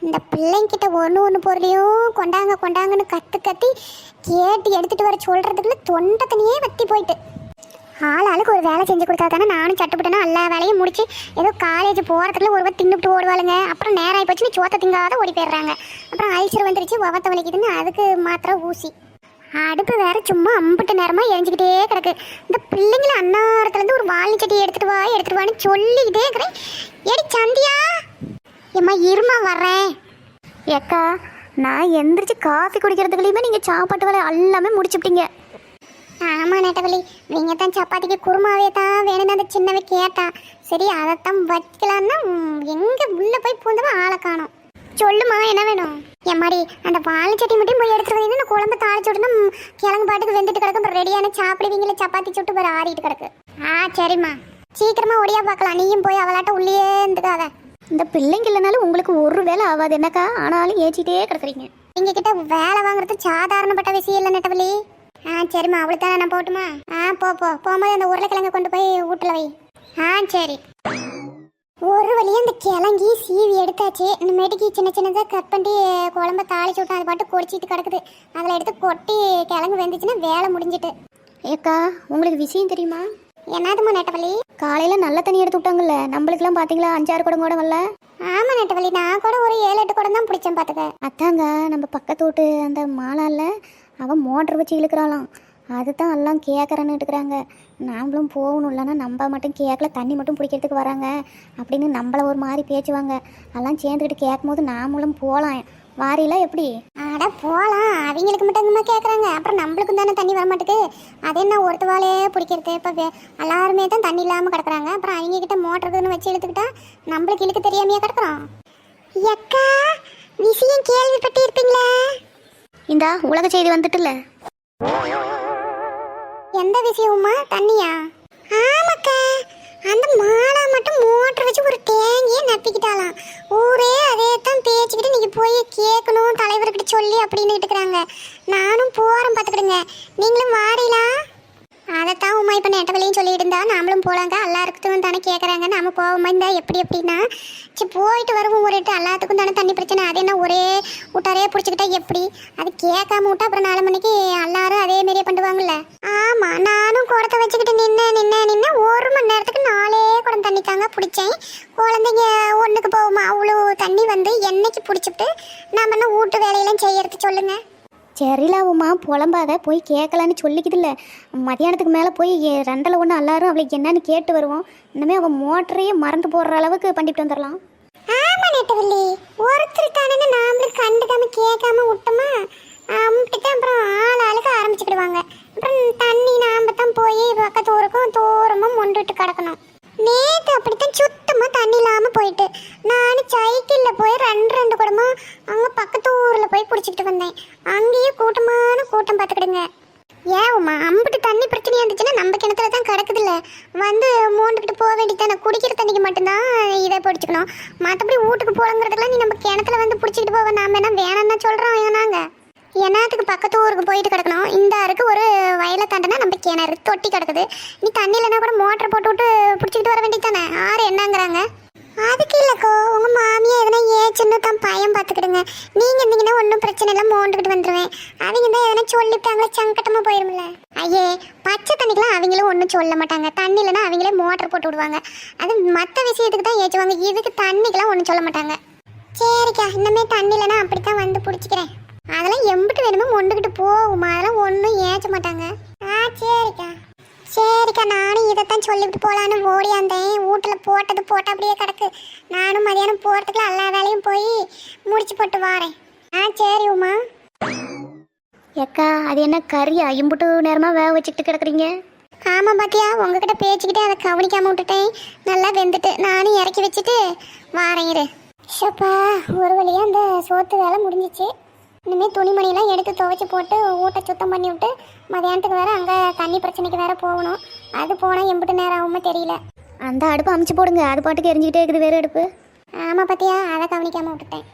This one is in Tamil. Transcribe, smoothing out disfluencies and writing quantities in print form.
இந்த பிள்ளைங்கிட்ட ஒன்று பொருளையும் கொண்டாங்க கொண்டாங்கன்னு கத்தி கேட்டு எடுத்துகிட்டு வர சொல்கிறதுக்குள்ள தொண்டை தனியே வத்தி போயிட்டு ஆளுக்கு ஒரு வேலை செஞ்சு கொடுத்தா தானே நானும் சட்டுப்பட்டேன்னா எல்லா வேலையும் முடிச்சு ஏதோ காலேஜ் போகிறதுக்குள்ள ஒருவர் தின்னுட்டு ஓடுவாளுங்க. அப்புறம் நேரம் ஆகி போச்சு சோத்தை திங்காத ஓடி போயிடுறாங்க. அப்புறம் அல்சர் வந்துருச்சு ஒவத்த வலிக்குதுன்னு அதுக்கு மாத்திரம் ஊசி அடுப்பு வேற சும்மா அம்பிட்டு நேரமாக எரிஞ்சிக்கிட்டே கிடக்கு. இந்த பிள்ளைங்களை அன்னாரத்துலேருந்து ஒரு வாழை சட்டி எடுத்துட்டு வான்னு சொல்லிக்கிட்டே இருக்கிறேன். ஏடி சந்தியா ஏம்மா இருமா வர்றேன். ஏக்கா நான் எந்திரிச்சு காஃபி குடிக்கிறதுக்குள்ளேயுமே நீங்கள் சாப்பாட்டு வேலை எல்லாமே முடிச்சுப்பிட்டீங்க. ஆமாம் நெட்டவலி, நீங்கள் தான் சப்பாத்திக்கு குருமாவே தான் வேணும்னு அந்த சின்னவை கேட்டா. சரி அதைத்தான் வைக்கலான்னா எங்கே உள்ளே போய் பூந்தவன் ஆளை காணும். சொல்லுமா என்ன வேணும்? எம்மாடி அந்த வாழை சட்டி மட்டும் போய் எடுத்துகிட்டு வந்தீங்கன்னா குழம்பு தாளிச்சு விட்டுனா கிழங்கு பாட்டுக்கு வெந்துட்டு கிடக்கு. அப்புறம் ரெடியான சாப்பிடுவீங்களே சப்பாத்தி சுட்டு போய் ஆறிட்டு கிடக்கு. சரிம்மா சீக்கிரமாக ஒடியா பார்க்கலாம். நீயும் போய் அவளாட்ட உள்ளே இருந்துக்காத. இந்த பிள்ளைங்க இல்லைனாலும் உங்களுக்கு ஒரு வேலை ஆகாது என்னக்கா, ஆனாலும் ஏச்சிட்டே கிடக்குறீங்க. எங்ககிட்ட வேலை வாங்குறது சாதாரணப்பட்ட விஷயம் இல்லை நெட்டவலி. சரிம்மா அவளுக்கு தான் நான் போட்டுமா? போகும்போது அந்த உருளைக்கிழங்க கொண்டு போய் வீட்டில் வை. சரி. ஒரு வழியாக அந்த கிழங்கி சீவி எடுத்தாச்சு. இனிமேட்டுக்கு சின்னதாக கட் பண்ணி குழம்ப தாளிச்சு விட்டா அது பாட்டு கொடிச்சிட்டு கிடக்குது. அதில் எடுத்து கொட்டி கிழங்கு வெந்துச்சுன்னா வேலை முடிஞ்சிட்டு. ஏக்கா உங்களுக்கு விஷயம் தெரியுமா? என்னதுமா நெட்டவலி? காலையில் நல்ல தண்ணி எடுத்து விட்டாங்கல்ல, நம்மளுக்குலாம் பார்த்தீங்களா 5-6 குடம் கூட வரல. ஆமாம் நெட்டவலி, நான் கூட ஒரு 7-8 குடம் தான் பிடிச்சேன் பார்த்துக்க. அத்தாங்க நம்ம பக்கத்து வீட்டு அந்த மாலால அவன் மோட்டர் வச்சு இழுக்கிறாளாம். அதுதான் எல்லாம் கேட்குறேன்னு இருக்கிறாங்க. நாமளும் போகணும், இல்லைன்னா நம்ம மட்டும் கேட்கல தண்ணி மட்டும் பிடிக்கிறதுக்கு வராங்க அப்படின்னு நம்மளை ஒரு மாதிரி பேச்சுவாங்க. எல்லாம் சேர்ந்துக்கிட்டு கேட்கும் போது நாமளும் போகலாம். வாரிலாம் எப்படி? அட போகலாம், அவங்களுக்கு மட்டும் என்னமா கேட்குறாங்க. அப்புறம் நம்மளுக்கும் தானே தண்ணி வர மாட்டேது. அது என்ன ஒருத்தவாலே பிடிக்கிறது? இப்போ எல்லாருமே தான் தண்ணி இல்லாமல் கிடக்குறாங்க. அப்புறம் அவங்கக்கிட்ட மோட்டருக்குன்னு வச்சு இழுத்துக்கிட்டா நம்மளுக்கு இழுக்க தெரியாமையே கிடக்குறோம். எக்கா விஷயம் கேள்விப்பட்டு இருப்பீங்களா? இந்தா உலக செய்தி வந்துட்டுல்ல. எந்த விஷயமா? தண்ணியா? ஆமாக்கா, அந்த மாலா மட்டும் மோட்டர் வச்சு ஒரு டேங்கியே நப்பிக்கிட்டாலாம். ஊரே அதே தான் பேச்சுக்கிட்டு நீங்கள் போய் கேட்கணும் தலைவர்கிட்ட சொல்லி அப்படின்னு இருக்கிறாங்க. நானும் போகிறேன் பார்த்துக்கிடுங்க, நீங்களும் வாரீங்களா? அதைத்தான் உமா இப்போ நெட்டவலையும் சொல்லிட்டு இருந்தா நாமளும் போகலாங்க. எல்லாருக்கும் தானே கேட்குறாங்க, நாம போவோமா இருந்தா எப்படின்னா சரி போயிட்டு வருவோம். ஒரு எல்லாத்துக்கும் தானே தண்ணி பிரச்சனை. அது என்ன ஒரே விட்டாரே பிடிச்சிக்கிட்டா எப்படி? அது கேட்காம விட்டா அப்புறம் 4 மணிக்கு எல்லாரும் அதே மாரியே பண்ணுவாங்கல்ல. ஆமாம், நானும் குடத்தை வச்சுக்கிட்டு நின்று 1 மணி நேரத்துக்கு 4 குடம் தண்ணி தாங்க பிடிச்சேன். குழந்தைங்க ஒன்றுக்கு போகுமா அவ்வளோ தண்ணி வந்து என்னைக்கு பிடிச்சிட்டு நம்ம என்ன வீட்டு வேலையெல்லாம் செய்யறது சொல்லுங்க. சரிலாவுமா புலம்பாத, போய் கேட்கலான்னு சொல்லிக்குதுல்ல. மதியானத்துக்கு மேலே போய் 2ல் 1 எல்லாரும் அவளுக்கு என்னன்னு கேட்டு வருவோம். இன்னுமே அவள் மோட்டரையே மறந்து போடுற அளவுக்கு பண்ணிட்டு வந்துடலாம். ஆமா நெட்டவல்லி, ஒருத்தர் தானே நாமளும் கண்டுக்காம கேட்காம விட்டோமா அப்படித்தான் அப்புறம் ஆளுக்கு ஆரம்பிச்சுக்கிடுவாங்க. அப்புறம் தண்ணி நாம தான் போய் பக்கத்து ஊருக்கும் தூரமாக மொண்டுட்டு கிடக்கணும். நேற்று அப்படித்தான் சுத்தமாக தண்ணி இல்லாமல் போயிட்டு நானும் சைக்கிளில் போய் 2 குடமா அங்கே பக்கத்து ஊரில் போய் பிடிச்சிக்கிட்டு வந்தேன். அங்கேயே கூட்டம் பார்த்துக்கிடுங்க. ஏவுமா அம்பிட்டு தண்ணி பிரச்சனையாக இருந்துச்சுன்னா நம்ம கிணத்துல தான் கிடக்குதுல்ல, வந்து மோண்டுக்கிட்டு போக வேண்டியதானே. குடிக்கிற தண்ணிக்கு மட்டும்தான் இதை பிடிச்சிக்கணும். மற்றபடி வீட்டுக்கு போகிறங்கிறதுக்கெல்லாம் நீ நம்ம கிணத்துல வந்து பிடிச்சிக்கிட்டு போக நாம் என்ன வேணான்னு சொல்கிறோம். நாங்கள் என்னத்துக்கு பக்கத்து ஊருக்கு போயிட்டு கிடக்கணும்? இந்த அருக்கு ஒரு வயலை தாண்டினா நம்ம கிணறு தொட்டி கிடக்குது. நீ தண்ணி இல்லைன்னா கூட மோட்டரை போட்டு விட்டு பிடிச்சிக்கிட்டு வர வேண்டியதானே. ஆறு என்னங்கிறாங்க? அதுக்கு இல்லைக்கோ, உங்கள் மாமியா எதனா ஏச்சுன்னு தான் பயம் பார்த்துக்கிடுங்க. நீங்கள் இருந்தீங்கன்னா ஒன்றும் பிரச்சனை இல்லை, மோண்டுக்கிட்டு வந்துடுவேன். அவங்க தான் எதனா சொல்லிவிட்டாங்களே சங்கட்டமாக போயிடும்ல. ஐயே பச்சை தண்ணிக்கெலாம் அவங்களும் ஒன்றும் சொல்ல மாட்டாங்க. தண்ணி இல்லைன்னா அவங்களே மோட்டர் போட்டு விடுவாங்க. அது மற்ற விஷயத்துக்கு தான் ஏச்சுவாங்க, இதுக்கு தண்ணிக்கெலாம் ஒன்றும் சொல்ல மாட்டாங்க. சரிக்கா, இன்னமே தண்ணி இல்லைன்னா அப்படித்தான் வந்து பிடிச்சிக்கிறேன். அதெல்லாம் எம்பிட்டு வேணுமோ மொண்டுக்கிட்டு போகுமா, அதெல்லாம் ஒன்றும் ஏற்ற மாட்டாங்க. சரிக்கா நானும் இதைத்தான் சொல்லிவிட்டு போகலான்னு ஓடியாந்தேன். வீட்டில் போட்டது அப்படியே கிடக்கு. நானும் மதியானம் போகிறதுக்குள்ள எல்லா வேலையும் போய் முடிச்சு போட்டு வாரேன். சரி உமா. ஏக்கா அது என்ன கறியா இம்புட்டு நேரமாக வேக வச்சுக்கிட்டு கிடக்குறீங்க? ஆமாம் பாத்தியா, உங்ககிட்ட பேச்சுக்கிட்டே அதை கவனிக்காமல் விட்டுட்டேன். நல்லா வெந்துட்டு நானும் இறக்கி வச்சுட்டு வாரேன் இரு. ஷப்பா ஒரு வழியாக அந்த சோத்து வேலை முடிஞ்சிச்சு. இனிமேல் துணிமணியெல்லாம் எடுத்து துவைச்சி போட்டு ஊட்ட சுத்தம் பண்ணி விட்டு மதியானத்துக்கு வேறு அங்கே தண்ணி பிரச்சனைக்கு வேறு போகணும். அது போனால் எம்பிட்டு நேரம் ஆகுமோ தெரியல. அந்த அடுப்பு அமுச்சு போடுங்க, அது பாட்டுக்கு எரிஞ்சிக்கிட்டே இருக்குது வேறு அடுப்பு. ஆமாம் பார்த்தியா, அதை கவனிக்காமல் விட்டுட்டேன்.